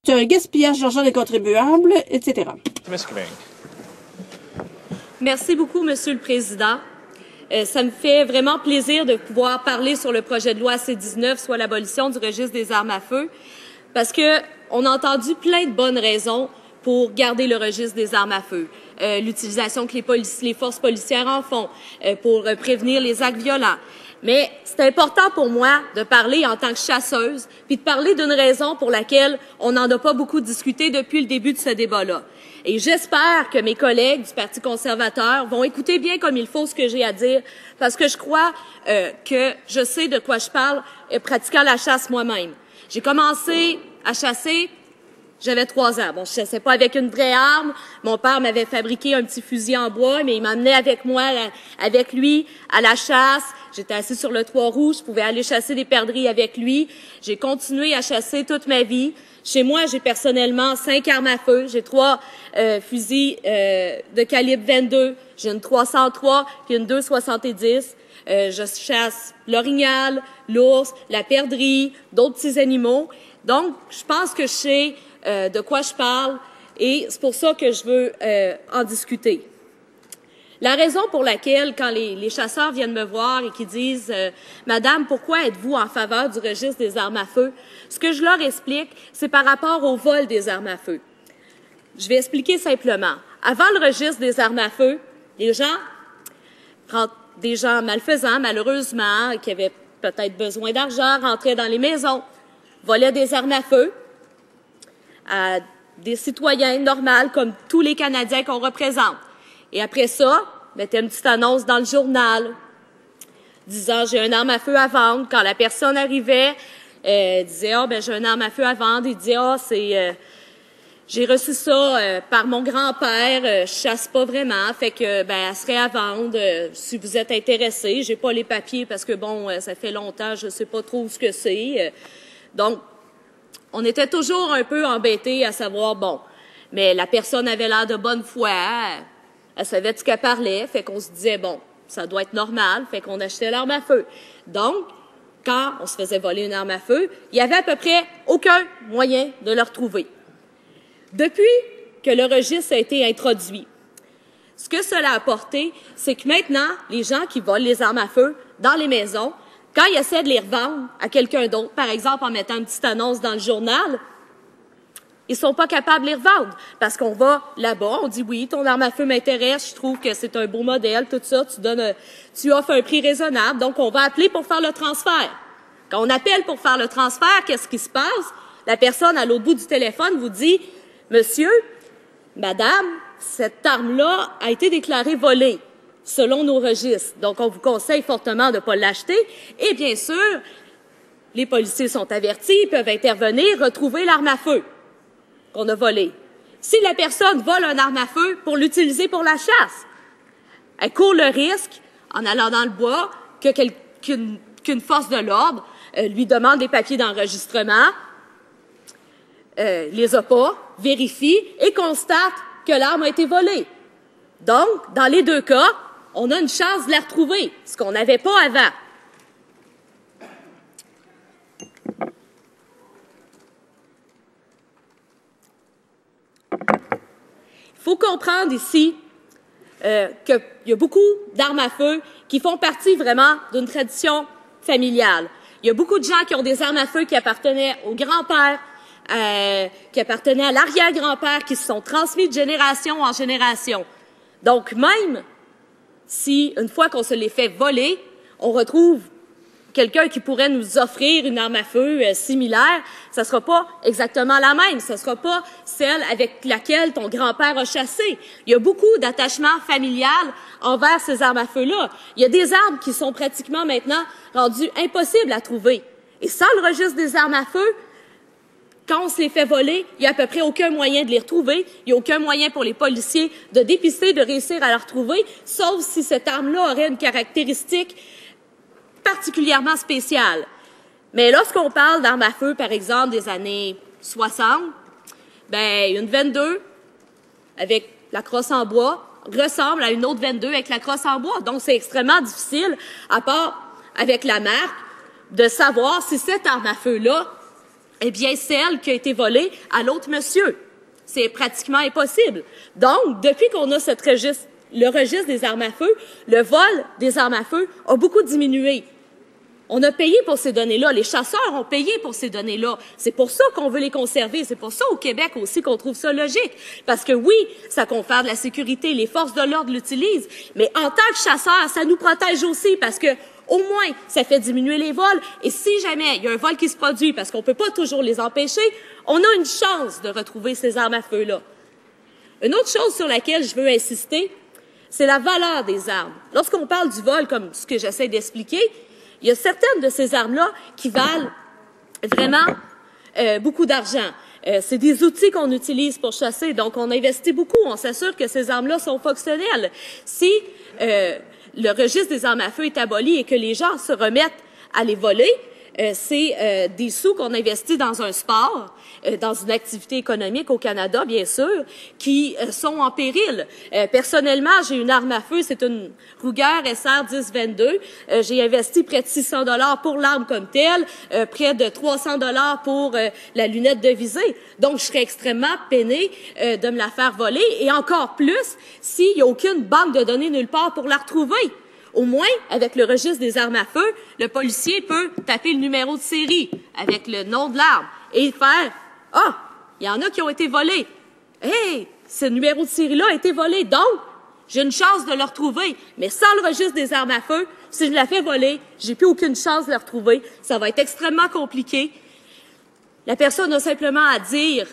C'est un gaspillage d'argent des contribuables, etc. Merci beaucoup, Monsieur le Président. Ça me fait vraiment plaisir de pouvoir parler sur le projet de loi C-19, soit l'abolition du registre des armes à feu, parce que on a entendu plein de bonnes raisons pour garder le registre des armes à feu. L'utilisation que les forces policières en font pour prévenir les actes violents. Mais c'est important pour moi de parler en tant que chasseuse, puis de parler d'une raison pour laquelle on n'en a pas beaucoup discuté depuis le début de ce débat-là. Et j'espère que mes collègues du Parti conservateur vont écouter bien comme il faut ce que j'ai à dire, parce que je crois que je sais de quoi je parle, pratiquant la chasse moi-même. J'ai commencé à chasser, j'avais 3 ans. Bon, je chassais pas avec une vraie arme. Mon père m'avait fabriqué un petit fusil en bois, mais il m'amenait avec lui, à la chasse. J'étais assise sur le toit rouge, je pouvais aller chasser des perdrix avec lui. J'ai continué à chasser toute ma vie. Chez moi, j'ai personnellement 5 armes à feu. J'ai 3 fusils de calibre 22. J'ai une 303 puis une 2,70. Je chasse l'orignal, l'ours, la perdrix, d'autres petits animaux. Donc, je pense que je sais de quoi je parle et c'est pour ça que je veux en discuter. La raison pour laquelle, quand les chasseurs viennent me voir et qui disent « Madame, pourquoi êtes-vous en faveur du registre des armes à feu? » Ce que je leur explique, c'est par rapport au vol des armes à feu. Je vais expliquer simplement. Avant le registre des armes à feu, des gens malfaisants, malheureusement, qui avaient peut-être besoin d'argent, rentraient dans les maisons, volaient des armes à feu à des citoyens normaux comme tous les Canadiens qu'on représente. Et après ça, mettaient une petite annonce dans le journal disant « J'ai une arme à feu à vendre ». Quand la personne arrivait, disait « Ah, ben j'ai une arme à feu à vendre ». Il disait « Ah, j'ai reçu ça par mon grand-père, je chasse pas vraiment, fait que ben elle serait à vendre si vous êtes intéressé. J'ai pas les papiers parce que bon, ça fait longtemps, je sais pas trop ce que c'est. Donc on était toujours un peu embêtés à savoir bon, mais la personne avait l'air de bonne foi, elle savait de ce qu'elle parlait, fait qu'on se disait bon, ça doit être normal, fait qu'on achetait l'arme à feu. Donc quand on se faisait voler une arme à feu, il y avait à peu près aucun moyen de le retrouver. Depuis que le registre a été introduit, ce que cela a apporté, c'est que maintenant, les gens qui volent les armes à feu dans les maisons, quand ils essaient de les revendre à quelqu'un d'autre, par exemple en mettant une petite annonce dans le journal, ils sont pas capables de les revendre parce qu'on va là-bas, on dit oui, ton arme à feu m'intéresse, je trouve que c'est un beau modèle, tout ça, tu offres un prix raisonnable, donc on va appeler pour faire le transfert. Quand on appelle pour faire le transfert, qu'est-ce qui se passe? La personne à l'autre bout du téléphone vous dit « Monsieur, madame, cette arme-là a été déclarée volée selon nos registres. Donc, on vous conseille fortement de ne pas l'acheter. Et bien sûr, les policiers sont avertis, ils peuvent intervenir, retrouver l'arme à feu qu'on a volée. Si la personne vole une arme à feu pour l'utiliser pour la chasse, elle court le risque, en allant dans le bois, qu'une force de l'ordre lui demande des papiers d'enregistrement, les a pas, vérifie et constate que l'arme a été volée. Donc, dans les 2 cas, on a une chance de la retrouver, ce qu'on n'avait pas avant. Il faut comprendre ici qu'il y a beaucoup d'armes à feu qui font partie vraiment d'une tradition familiale. Il y a beaucoup de gens qui ont des armes à feu qui appartenaient au grand-père, qui appartenaient à l'arrière-grand-père, qui se sont transmis de génération en génération. Donc, même si, une fois qu'on se les fait voler, on retrouve quelqu'un qui pourrait nous offrir une arme à feu similaire, ça ne sera pas exactement la même, ça ne sera pas celle avec laquelle ton grand-père a chassé. Il y a beaucoup d'attachement familial envers ces armes à feu-là. Il y a des armes qui sont pratiquement maintenant rendues impossibles à trouver. Et sans le registre des armes à feu, quand on se les fait voler, il n'y a à peu près aucun moyen de les retrouver. Il n'y a aucun moyen pour les policiers de dépister, de réussir à la retrouver, sauf si cette arme-là aurait une caractéristique particulièrement spéciale. Mais lorsqu'on parle d'armes à feu, par exemple, des années 60, ben une 22 avec la crosse en bois ressemble à une autre 22 avec la crosse en bois. Donc, c'est extrêmement difficile, à part avec la marque, de savoir si cette arme à feu-là est bien celle qui a été volée à l'autre monsieur. C'est pratiquement impossible. Donc, depuis qu'on a le registre des armes à feu, le vol des armes à feu a beaucoup diminué. On a payé pour ces données-là. Les chasseurs ont payé pour ces données-là. C'est pour ça qu'on veut les conserver. C'est pour ça au Québec aussi qu'on trouve ça logique. Parce que oui, ça confère de la sécurité. Les forces de l'ordre l'utilisent. Mais en tant que chasseurs, ça nous protège aussi parce que au moins, ça fait diminuer les vols. Et si jamais il y a un vol qui se produit, parce qu'on peut pas toujours les empêcher, on a une chance de retrouver ces armes à feu-là. Une autre chose sur laquelle je veux insister, c'est la valeur des armes. Lorsqu'on parle du vol, comme ce que j'essaie d'expliquer, il y a certaines de ces armes-là qui valent vraiment beaucoup d'argent. C'est des outils qu'on utilise pour chasser, donc on investit beaucoup. On s'assure que ces armes-là sont fonctionnelles. Si le registre des armes à feu est aboli et que les gens se remettent à les voler, c'est des sous qu'on investit dans un sport, dans une activité économique au Canada, bien sûr, qui sont en péril. Personnellement, j'ai une arme à feu, c'est une Ruger SR 10-22. J'ai investi près de 600 $ pour l'arme comme telle, près de 300 $ pour la lunette de visée. Donc, je serais extrêmement peinée de me la faire voler, et encore plus s'il n'y a aucune banque de données nulle part pour la retrouver. Au moins, avec le registre des armes à feu, le policier peut taper le numéro de série avec le nom de l'arme et faire « Ah, il y en a qui ont été volés. Hey, ce numéro de série-là a été volé, donc j'ai une chance de le retrouver. Mais sans le registre des armes à feu, si je la fais voler, j'ai plus aucune chance de le retrouver. Ça va être extrêmement compliqué. La personne a simplement à dire,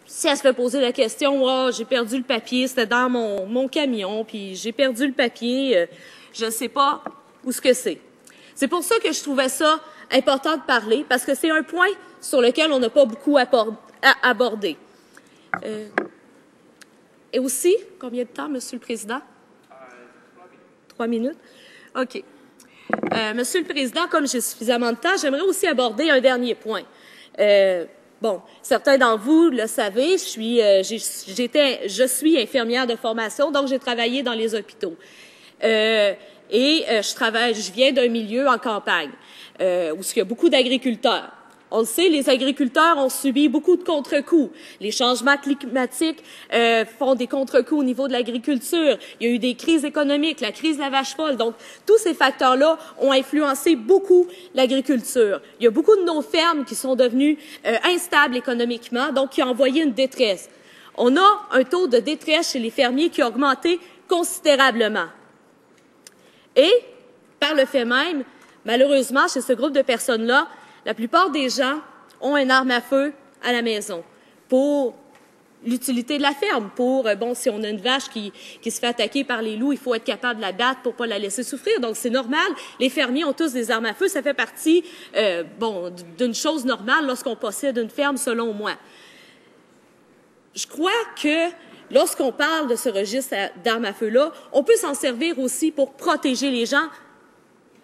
si elle se fait poser la question « Ah, j'ai perdu le papier, c'était dans mon camion, puis j'ai perdu le papier. Je ne sais pas où ce que c'est. » C'est pour ça que je trouvais ça important de parler, parce que c'est un point sur lequel on n'a pas beaucoup abordé. Et aussi, combien de temps, Monsieur le Président? 3 minutes. OK. Monsieur le Président, comme j'ai suffisamment de temps, j'aimerais aussi aborder un dernier point. Bon, certains d'entre vous le savez, je suis infirmière de formation, donc j'ai travaillé dans les hôpitaux. Je viens d'un milieu en campagne, où il y a beaucoup d'agriculteurs. On le sait, les agriculteurs ont subi beaucoup de contre-coups. Les changements climatiques font des contre-coups au niveau de l'agriculture. Il y a eu des crises économiques, la crise de la vache folle. Donc, tous ces facteurs-là ont influencé beaucoup l'agriculture. Il y a beaucoup de nos fermes qui sont devenues instables économiquement, donc qui ont envoyé une détresse. On a un taux de détresse chez les fermiers qui a augmenté considérablement. Et, par le fait même, malheureusement, chez ce groupe de personnes-là, la plupart des gens ont une arme à feu à la maison pour l'utilité de la ferme. Si on a une vache qui se fait attaquer par les loups, il faut être capable de la battre pour pas la laisser souffrir. Donc, c'est normal. Les fermiers ont tous des armes à feu. Ça fait partie, d'une chose normale lorsqu'on possède une ferme, selon moi. Je crois que lorsqu'on parle de ce registre d'armes à feu-là, on peut s'en servir aussi pour protéger les gens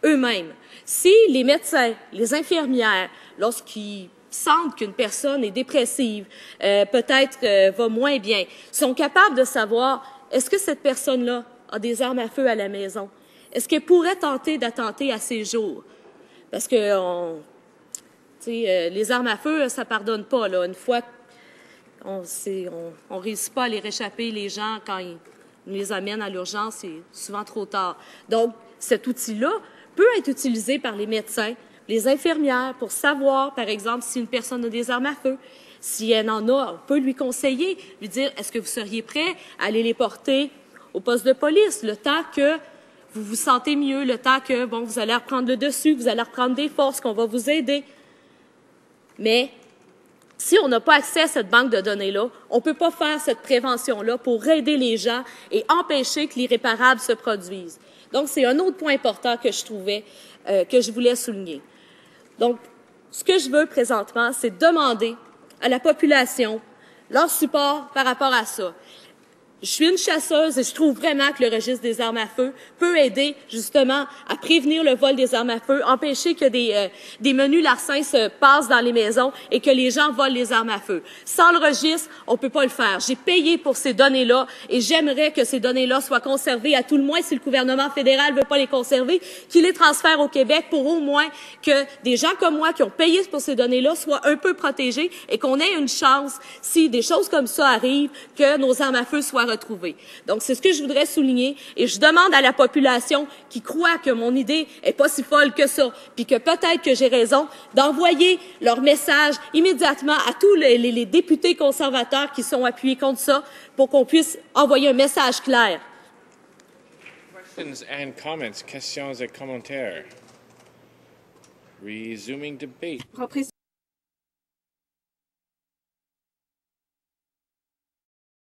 eux-mêmes. Si les médecins, les infirmières, lorsqu'ils sentent qu'une personne est dépressive, peut-être va moins bien, sont capables de savoir, est-ce que cette personne-là a des armes à feu à la maison? Est-ce qu'elle pourrait tenter d'attenter à ses jours? Parce que les armes à feu, ça pardonne pas, là. Une fois on réussit pas à les réchapper, les gens, quand ils les amènent à l'urgence, c'est souvent trop tard. Donc, cet outil-là peut être utilisé par les médecins, les infirmières, pour savoir, par exemple, si une personne a des armes à feu. Si elle en a, on peut lui conseiller, lui dire, est-ce que vous seriez prêt à aller les porter au poste de police, le temps que vous vous sentez mieux, le temps que, vous allez reprendre le dessus, vous allez reprendre des forces, qu'on va vous aider. Mais si on n'a pas accès à cette banque de données-là, on ne peut pas faire cette prévention-là pour aider les gens et empêcher que l'irréparable se produise. Donc, c'est un autre point important que je trouvais, que je voulais souligner. Donc, ce que je veux présentement, c'est demander à la population leur support par rapport à ça. Je suis une chasseuse et je trouve vraiment que le registre des armes à feu peut aider justement à prévenir le vol des armes à feu, empêcher que des menus larcins se passent dans les maisons et que les gens volent les armes à feu. Sans le registre, on peut pas le faire. J'ai payé pour ces données-là et j'aimerais que ces données-là soient conservées, à tout le moins si le gouvernement fédéral veut pas les conserver, qu'il les transfère au Québec pour au moins que des gens comme moi qui ont payé pour ces données-là soient un peu protégés et qu'on ait une chance, si des choses comme ça arrivent, que nos armes à feu soient retrouvées. Donc, c'est ce que je voudrais souligner et je demande à la population qui croit que mon idée est pas si folle que ça, puis que peut-être que j'ai raison, d'envoyer leur message immédiatement à tous les députés conservateurs qui sont appuyés contre ça pour qu'on puisse envoyer un message clair. Questions and comments, questions et commentaires. Resuming debate.